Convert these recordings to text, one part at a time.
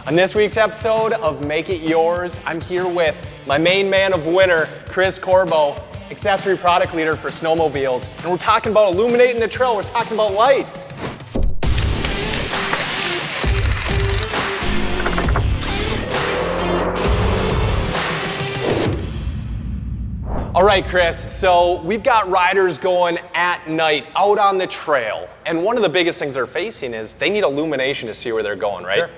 On this week's episode of Make It Yours, I'm here with my main man of winter, Chris Corbo, accessory product leader for snowmobiles. And we're talking about illuminating the trail, we're talking about lights. All right, Chris, so we've got riders going at night out on the trail, and one of the biggest things they're facing is they need illumination to see where they're going, right? Sure.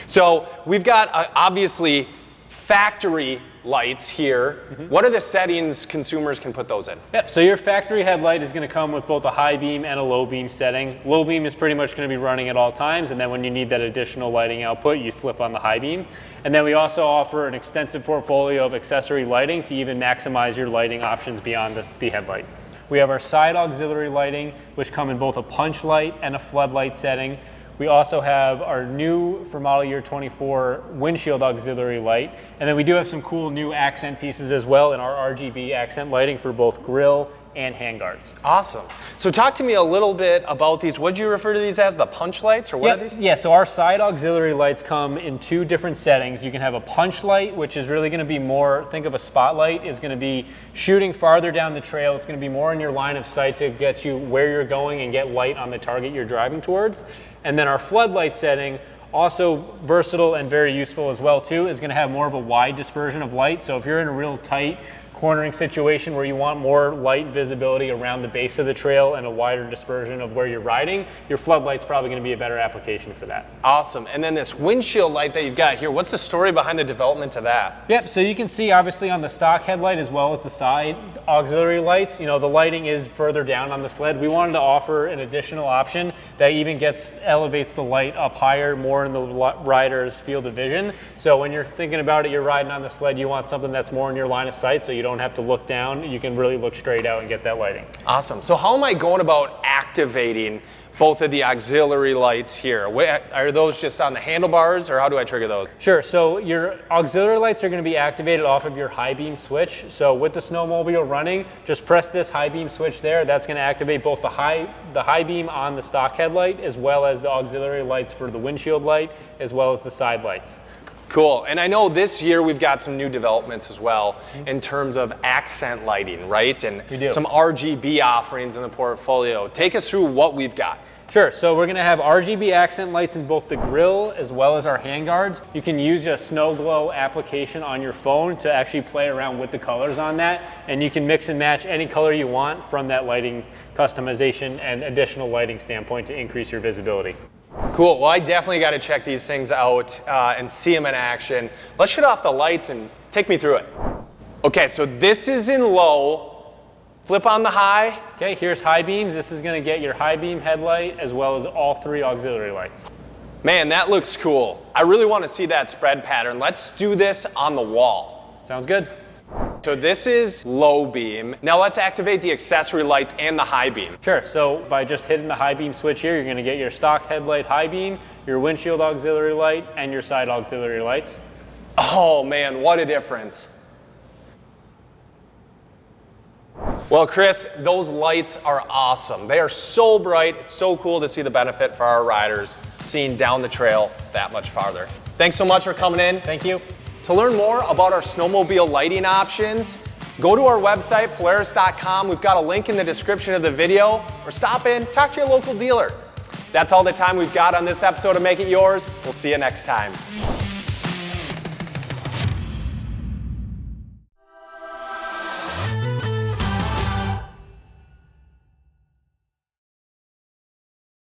So we've got obviously factory lights here. What are the settings consumers can put those in? Yep, so your factory headlight is going to come with both a high beam and a low beam setting. Low beam is pretty much going to be running at all times, and then when you need that additional lighting output, you flip on the high beam. And then we also offer an extensive portfolio of accessory lighting to even maximize your lighting options beyond the headlight. We have our side auxiliary lighting, which come in both a punch light and a floodlight setting. We also have our new, for model year 24, windshield auxiliary light. And then we do have some cool new accent pieces as well in our RGB accent lighting for both grille and handguards. Awesome. So talk to me a little bit about these. What do you refer to these as, the punch lights, or what are these? Yeah, so our side auxiliary lights come in two different settings. You can have a punch light, which is really going to be more, think of a spotlight, is going to be shooting farther down the trail. It's going to be more in your line of sight to get you where you're going and get light on the target you're driving towards. And then our floodlight setting, also versatile and very useful as well too, is going to have more of a wide dispersion of light. So if you're in a real tight cornering situation where you want more light visibility around the base of the trail and a wider dispersion of where you're riding, your floodlight's probably going to be a better application for that. Awesome. And then this windshield light that you've got here, what's the story behind the development of that? Yep, so you can see obviously on the stock headlight as well as the side auxiliary lights, you know, the lighting is further down on the sled. We wanted to offer an additional option that even elevates the light up higher, more in the rider's field of vision. So when you're thinking about it, you're riding on the sled, you want something that's more in your line of sight so you don't have to look down. You can really look straight out and get that lighting. Awesome. So how am I going about activating both of the auxiliary lights here? Are those just on the handlebars, or how do I trigger those? Sure, so your auxiliary lights are going to be activated off of your high beam switch. So with the snowmobile running, just press this high beam switch there. That's going to activate both the high beam on the stock headlight as well as the auxiliary lights for the windshield light as well as the side lights. Cool. And I know this year we've got some new developments as well in terms of accent lighting, right? And some RGB offerings in the portfolio. Take us through what we've got. Sure, so we're going to have RGB accent lights in both the grille as well as our handguards. You can use a snow glow application on your phone to actually play around with the colors on that, and you can mix and match any color you want from that lighting customization and additional lighting standpoint to increase your visibility. Cool. Well, I definitely got to check these things out and see them in action. Let's shut off the lights and take me through it. Okay, so this is in low. Flip on the high. Okay, here's high beams. This is going to get your high beam headlight as well as all three auxiliary lights. Man, that looks cool. I really want to see that spread pattern. Let's do this on the wall. Sounds good. So this is low beam. Now let's activate the accessory lights and the high beam. Sure, so by just hitting the high beam switch here, you're going to get your stock headlight high beam, your windshield auxiliary light, and your side auxiliary lights. Oh man, what a difference. Well, Chris, those lights are awesome. They are so bright. It's so cool to see the benefit for our riders seeing down the trail that much farther. Thanks so much for coming in. Thank you. To learn more about our snowmobile lighting options, go to our website, Polaris.com. We've got a link in the description of the video, or stop in, talk to your local dealer. That's all the time we've got on this episode of Make It Yours. We'll see you next time.